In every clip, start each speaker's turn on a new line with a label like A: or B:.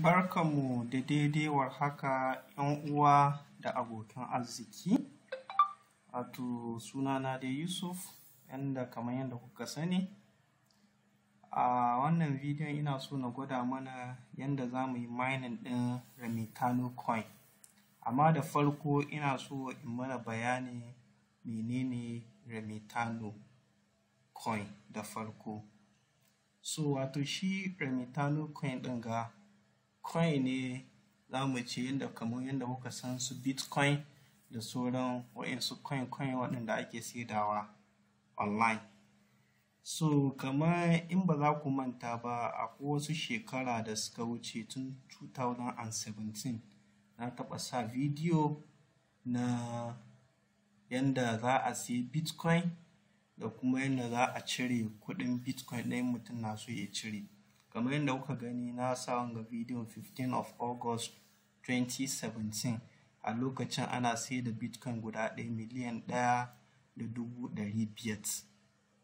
A: Barkanmu da daidai warhaka ‘yan uwa da abokan arziki. Wato sunana dai Yusuf, kamar yadda kuka sani. A wannan bidiyon ina so na gwada mana yadda za mu yi mining ɗin Remitano coin. Amma da farko ina so in mana bayani menene Remitano coin da farko. So wato shi Remitano coin ɗin ga coin ne za mu ce kamar yadda kuka san su Bitcoin da sauran waɗansu coin waɗanda ake saidawa online. So kamar in ba za ku manta ba, akwai wasu shekara da suka wuce tun 2017 na taɓa sa bidiyo na yadda za a sayi Bitcoin da kuma yadda za a cire kuɗin Bitcoin ɗin mutum na so ya cire. Kamar yadda kuka gani na sa wanga bidiyon 15 of August 2017. A lokacin ana sai da Bitcoin guda ɗaya miliyan 1.500,000.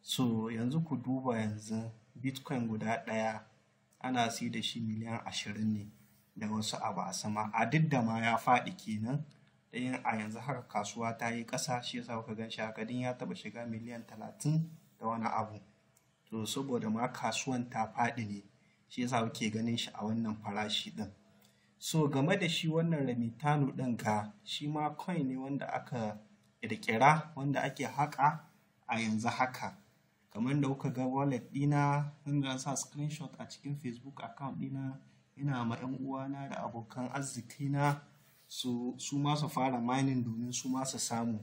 A: So yanzu ku duba yanzu Bitcoin guda ɗaya ana sai da shi miliyan 20 ne da wasu abu a sama. A duk da ma ya faɗi kenan. Ɗayan a yanzu haka kasuwa ta yi ƙasa, shi yasa kuka gan shi haka, din ya taɓa shiga miliyan 30 da wani abu. To saboda ma kasuwan ta faɗi ne, shi yasa kuke ganin shi a wannan farashi ɗin. So game da shi wannan Remitano ɗin ga shi ma coin ne wanda aka ƙirƙira, wanda ake haƙa a yanzu haka. Kamar da kuka ga wallet ɗina, inda sa screenshot a cikin Facebook account ɗina, ina ma 'yan uwana da abokan arzikina su ma su fara mining domin su ma su samu.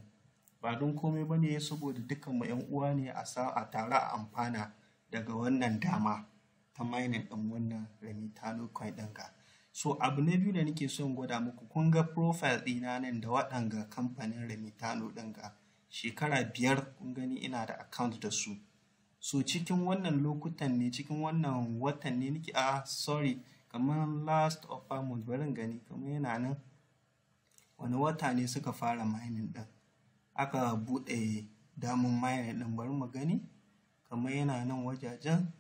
A: Ba don komai ba ne, saboda dukkan mu 'yan uwa ne a tare a amfana daga wannan dama ta mining ɗin wannan Remitano coin ɗin ga. So abu na biyu da nake son gwada muku, kun ga profile ɗina nan da waɗanga kamfanin Remitano ɗin ga shekara 5 kun gani ina da account da su. So cikin wannan lokutan ne, cikin wannan watan ne nake kamar last of month, bari gani kamar yana nan wani wata ne suka fara mining ɗin, aka buɗe damun mining ɗin, bari mu gani kamar yana nan wajajen.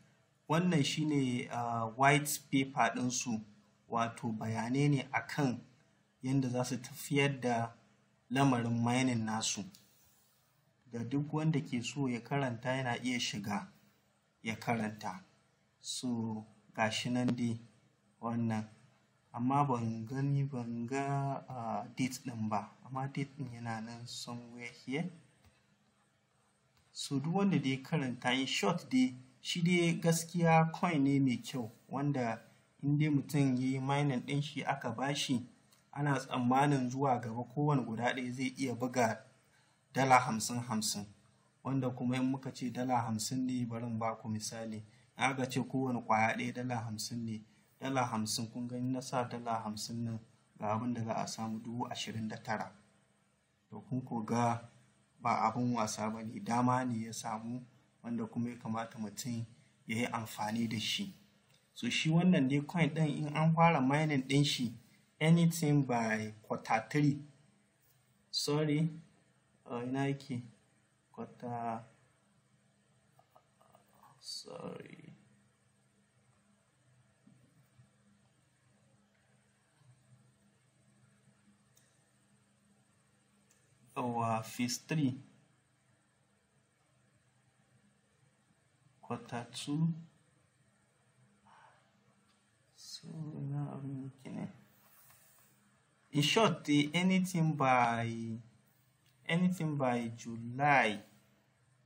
A: Wannan shine white paper ɗinsu, wato bayanai ne akan yadda za su tafiyar da lamarin mining nasu. Da duk wanda ke so ya karanta yana iya shiga ya karanta. So gashi nan dai wannan, amma ban ga date ɗin ba, amma date ɗin yana nan somewhere here. So duk wanda dai karanta, in short dai shi dai gaskiya coin ne mai kyau, wanda in dai mutum ya yi mining ɗin shi aka bashi, ana tsammanin zuwa gaba kowane guda ɗaya zai iya buga dala 50, wanda kuma in muka ce dala 50 ne, bari in ba ku misali, aka ce kowane ƙwaya ɗaya dala 50 ne, dala 50 kun gani na sa dala 50 nan ga abin da za a samu 29,000. to kun ko ga ba abin wasa ba ne, dama ne ya samu wanda kuma ya kamata mutum ya yi amfani da shi. So shi wannan dai coin ɗin in an fara mining ɗin shi anything by Q3, ina yake phase 3, Q2. In short, anything by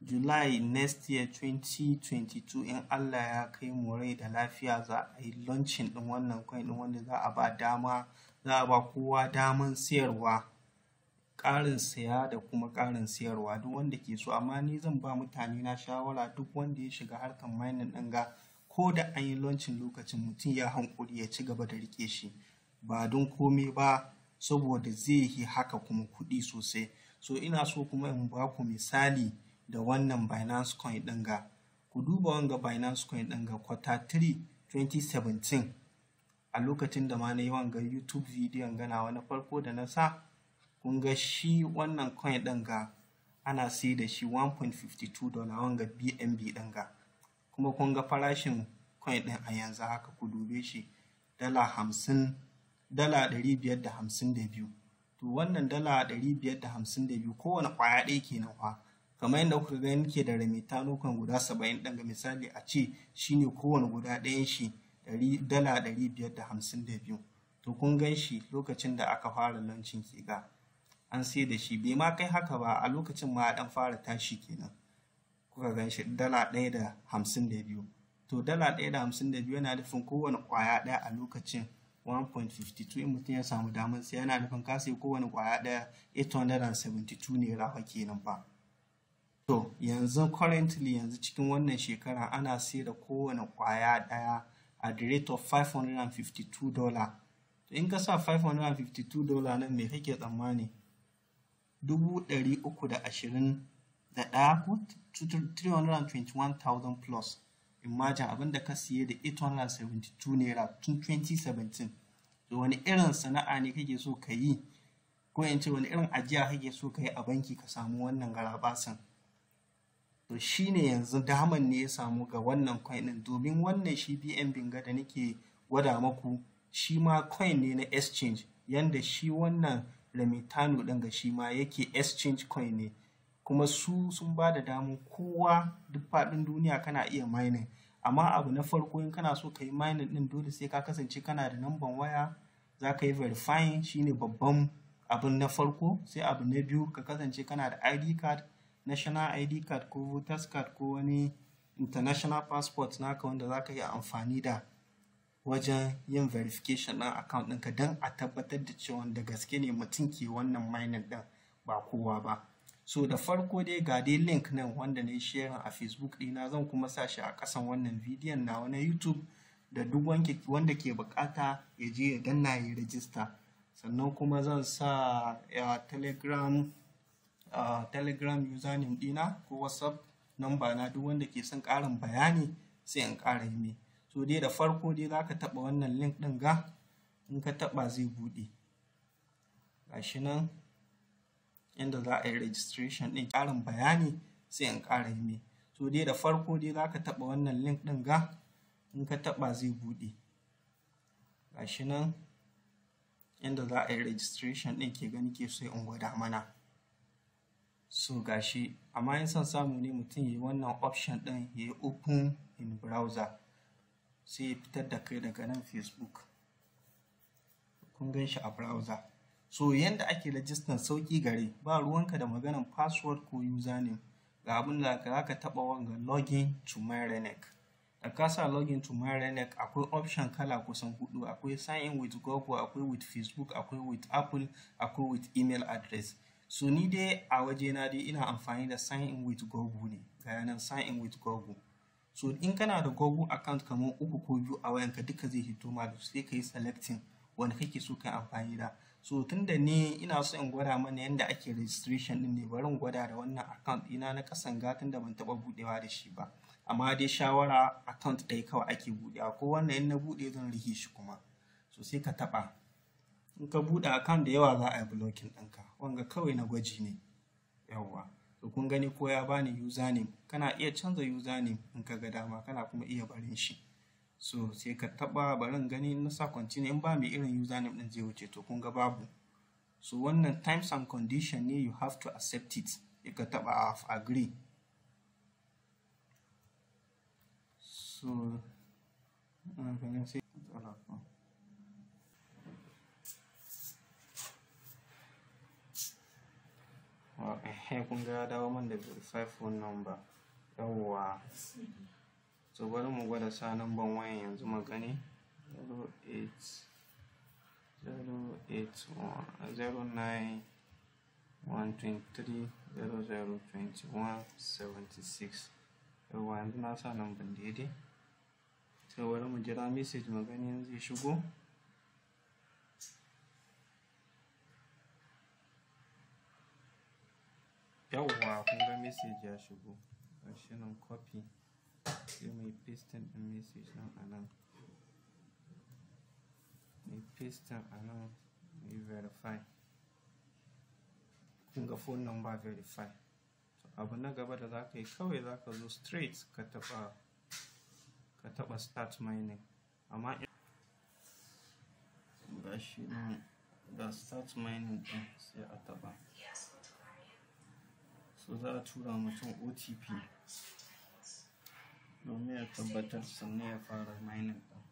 A: July next year 2022, in Allah ya kai mu rai da lafiya, za a yi launching ɗin wannan coin ɗin, wanda za a ba kowa daman sayarwa, ƙarin saya da kuma ƙarin sayarwa, duk wanda ke so. Amma ni zan ba mutane na shawara, duk wanda ya shiga harkar mining ɗin ga, ko da an yi launching lokacin, mutum ya hankuri ya ci gaba da riƙe shi, ba don komai ba, saboda zai yi haka kuma kuɗi sosai. So ina so kuma in ba ku misali da wannan Binance coin ɗin ga. Ku duba wanga Binance coin ɗin ga Q3 2017, a lokacin da ma na yi wanga YouTube bidiyon ganawa na farko da na sa, kun ga shi wannan coin ɗin ga ana sai da shi $1.52 wanga BNB ɗin ga. Kuma kun ga farashin coin ɗin a yanzu haka, ku dube shi dala 552. To wannan dala 552 kowane ƙwaya ɗaya kenan fa. Kamar yadda kuka gani ke da Remitano kan guda 70 ɗin, ga misali a ce shine kowane guda ɗayan shi dala 552. To kun gan shi lokacin da aka fara launching ke ga an sai da shi bai ma kai haka ba, a lokacin ma ɗan fara tashi kenan. Kuka gan shi dala 1.52. To dala 1.52 yana nufin kowane ƙwaya ɗaya a lokacin 1.52. in mutum ya samu damar sai yana nufin ka sai kowane ƙwaya ɗaya 872 naira kenan fa. To yanzu currently yanzu cikin wannan shekara ana sai da kowane ƙwaya ɗaya at the rate of $552. To in ka sa $552 nan me kake tsammani? 321,000 plus. Imagine abinda ka siye da 872 naira tun 2017. To wani irin sana'a ne kake so ka yi, ko in ce wani irin ajiya kake so ka yi a banki ka samu wannan garabasan? To shine yanzu daman ne ya samu ga wannan coin din, domin wannan shi BNB ga da nake gwada maku shi ma coin ne na exchange, yanda shi wannan Remitano din ga shi ma yake exchange coin ne, kuma su sun ba da damar kowa duk faɗin duniya kana iya mining. Amma abu na farko in kana so ka yi mining din dole sai ka kasance kana da number waya, za ka yi verifying, shine babban abin na farko. Sai abu na biyu ka kasance kana da ID card, national ID card ko voters card ko wani international passport naka wanda za ka yi amfani da wajen yin verification ɗin account ɗinka don a tabbatar da cewa da gaske ne mutum ke wannan mining ɗin ba kowa ba. So da farko dai ga dai link nan wanda na yi sharing a Facebook ɗina, zan kuma sa shi a ƙasan wannan bidiyon na wani YouTube, da duk wanda ke buƙata ya je ya danna ya yi register. Sannan kuma zan sa telegram username ɗina ko WhatsApp number na, duk wanda ke son ƙarin bayani sai in ƙara yi. So dai da farko dai za ka taɓa wannan link ɗin ga, in ka taɓa zai buɗe gashi nan inda za a yi registration ɗin, ƙarin bayani sai in ƙara yi. So dai da farko dai za ka taɓa wannan link ɗin ga, in ka taɓa zai buɗe gashi nan inda za a yi registration ɗin ke gani ke so in gwada mana. So gashi, amma in son samu ne mutum ya yi wannan option ɗin ya yi open in browser, sai ya fitar da kai daga nan Facebook, kun gan shi a browser. So yanda ake rajistan sauƙi gare, ba ruwanka da maganan password ko username. Ga abin da za ka taɓa wanga login to Myrenet. Da ka sa login to Myrenet akwai option kala kusan 4. Akwai sign in with Google, akwai with Facebook, akwai with Apple, akwai with email address. So ni dai a wajena dai ina amfani da sign in with Google ne, ga yanan sign in with Google. So in kana da Google account kamar 3 ko 2 a wayanka duka zai hito ma, sai ka yi selecting wanda kake so ka amfani da. So tunda ne ina so in gwada mana yanda ake registration din ne, bari in gwada da wannan account ɗina na ƙasan gatan da ban taɓa buɗewa da shi ba. Amma dai shawara account ɗaya kawai ake buɗewa, ko wannan in na buɗe zan rike shi kuma. So sai ka taɓa, in ka buɗe account da yawa za a yi blocking ɗinka, wanga kawai na gwaji ne yawwa. So kun gani ko ya bani username, kana iya canza username in ka ga dama, kana kuma iya barin shi. So sai ka taɓa, barin gani na sa continue, in ba mai irin username ɗin zai wuce, to kun ga babu. So wannan terms and condition ne, you have to accept it. Sai ka taɓa agree. So kun ga ya dawo man da verify phone number yawwa. So bari mu gwada sa number wayan yanzu mu gani, 08109-123-0021-76. yawwa yanzu na sa number daidai. So bari mu jira message mu gani yanzu ya shigo. Yawwa kun ga message ya shigo, gashi nan copy, sai mai pasting ɗin message nan a nan, mai pasting a nan, mai verify. Kun ga phone number verify. So abu na gaba da za ka yi, kawai za ka zo straight ka taɓa start mining. Amma shi nan ga start mining ɗin sai a taɓa. So za a tura mutum OTP domin ya tabbatar sannan ya fara mining ɗin.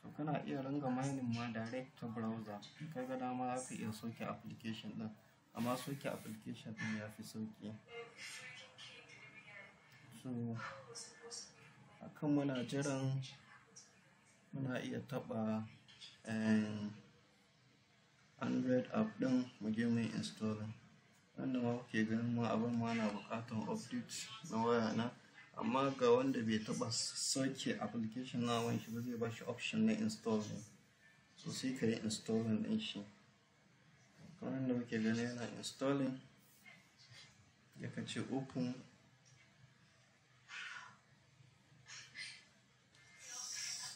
A: So kana iya ringa mining ma direct ta browser. In ka ga dama za ka iya sauke application ɗin, amma sauke application ɗin ya fi sauƙi. So akan muna jiran muna iya taɓa Android app ɗin mu je mu installing. Wanda ma kuke ganin ma abin ma na buƙatar update na waya na, amma ga wanda bai taɓa sauke application na wayan shi ba zai ba shi option na installing. So sai ka yi installing ɗin shi. Kamar yadda kuke gani yana installing, ya ka ce open.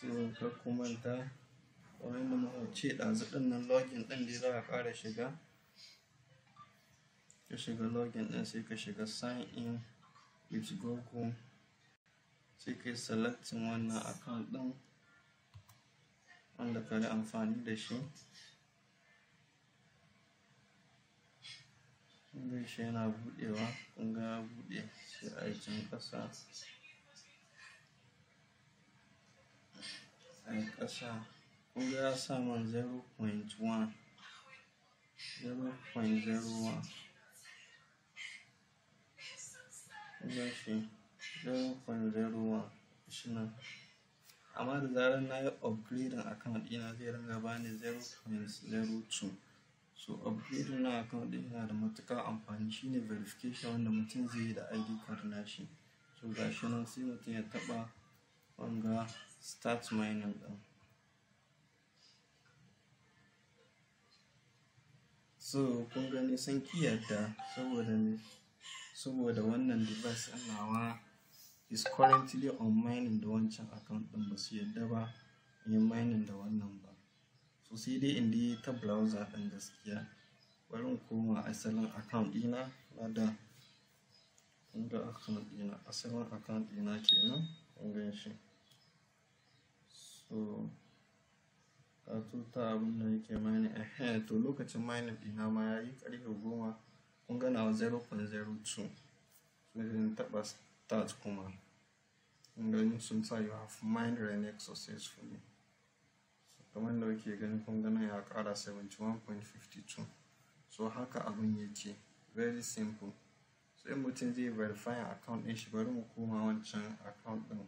A: So kar ku manta kamar yadda muka ce ɗazu ɗin nan login ɗin dai za a ƙara shiga. Ka shiga login ɗin sai ka shiga sign in with Google, sai ka yi selecting wannan account ɗin wanda ka yi amfani da shi. Kunga shi yana buɗewa, kunga ya buɗe sai a yi can ƙasa. A yi ƙasa kunga ya sa man 0.1 0.01. Kunga shi 0.01 shi nan. Amma da zarar na yi upgrading account ɗina zai ringa bani 0.02. So upgrading na account ɗin yana da matuƙar amfani, shine verification wanda mutum zai yi da ID card nashi. So ga shi nan sai mutum ya taɓa wanga start mining ɗin. So kun gani sun ƙi yadda saboda wannan device ɗin nawa is currently on mining da wancan account ɗin, ba su yadda ba yin mining da wannan ba. So sai dai in dai ta browser ɗin gaskiya. Bari in koma asalin account ɗina na da. Kunga account ɗina, asalin account ɗina kenan, kun gan shi. So ka tuta abin da yake mining, to lokacin mining ɗina ma ya yi ƙarfe 10. Kun ga nawa 0.02. Sai in taɓa start kuma. Kun gani sun sa you have mined Renix successfully. Kamar da kuke gani kun gani ya ƙara 71.52. So haka abin yake, very simple. Sai mutum zai verify account ɗin shi. Bari mu koma wancan account ɗin.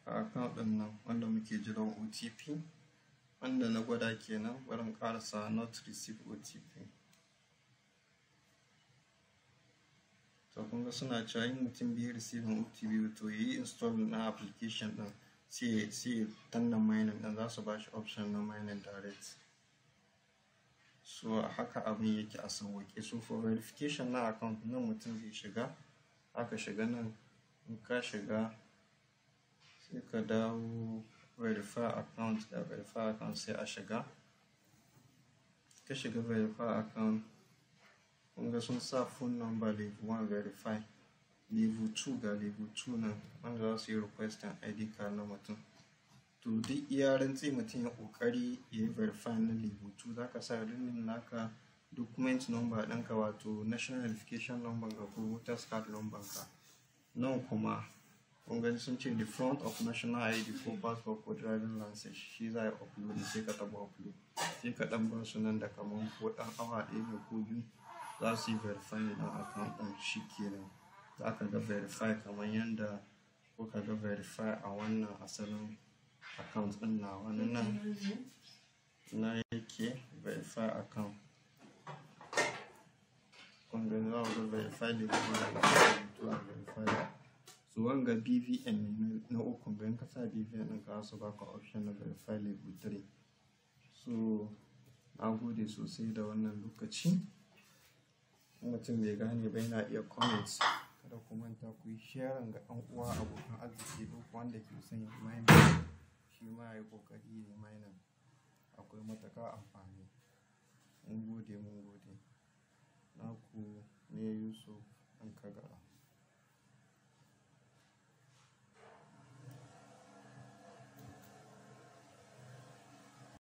A: Account ɗin nan wanda muke jiran OTP, wanda na gwada kenan. Bari mu ƙarasa not receive OTP. To kun ga suna cewa in mutum bai receive OTP to yi install na application ɗin. sai danna mining ɗin, za su ba shi option na mining direct. So haka abin yake a sauwaƙe. So for verification na account nan mutum zai shiga, aka shiga nan, in ka shiga sai ka dawo verify account, da verify account sai a shiga. Ka shiga verify account, kun ga sun sa phone number level 1 verify, level 2 ga level 2 nan wanda za su yi requesting ID card na mutum. To duk iya rantsi mutum ya ƙoƙari ya yi verify na level 2, za ka sa rinnin naka document number ɗinka, wato national identification number ka ko voters card number ka. Nan kuma kun gani sun ce the front of national ID ko passport ko driving license, shi za a yi upload, sai ka taɓa upload. Sai ka ɗan bar su nan da kamar ko ɗan awa ɗaya ne ko biyu za su yi verify na account ɗin, shi kenan. Za ka ga verify kamar yadda kuka ga verify a wannan asalin account ɗin na wani nan na yake verify account. Kun gani za ku ga verify da kuma verify. So wanga BVN ne na uku, ga ka sa BVN ɗin ka su baka option na verify level 3. So na gode sosai da wannan lokaci. Mutum bai gane ba yana iya comment. Kada ku manta ku yi sharing ga ɗan uwa abokan arziki, duk wanda ke son yin mining shi ma ya yi ƙoƙari ya yi mining. Akwai matuƙar amfani. Mun gode. Naku ne Yusuf Ɗan Kagara.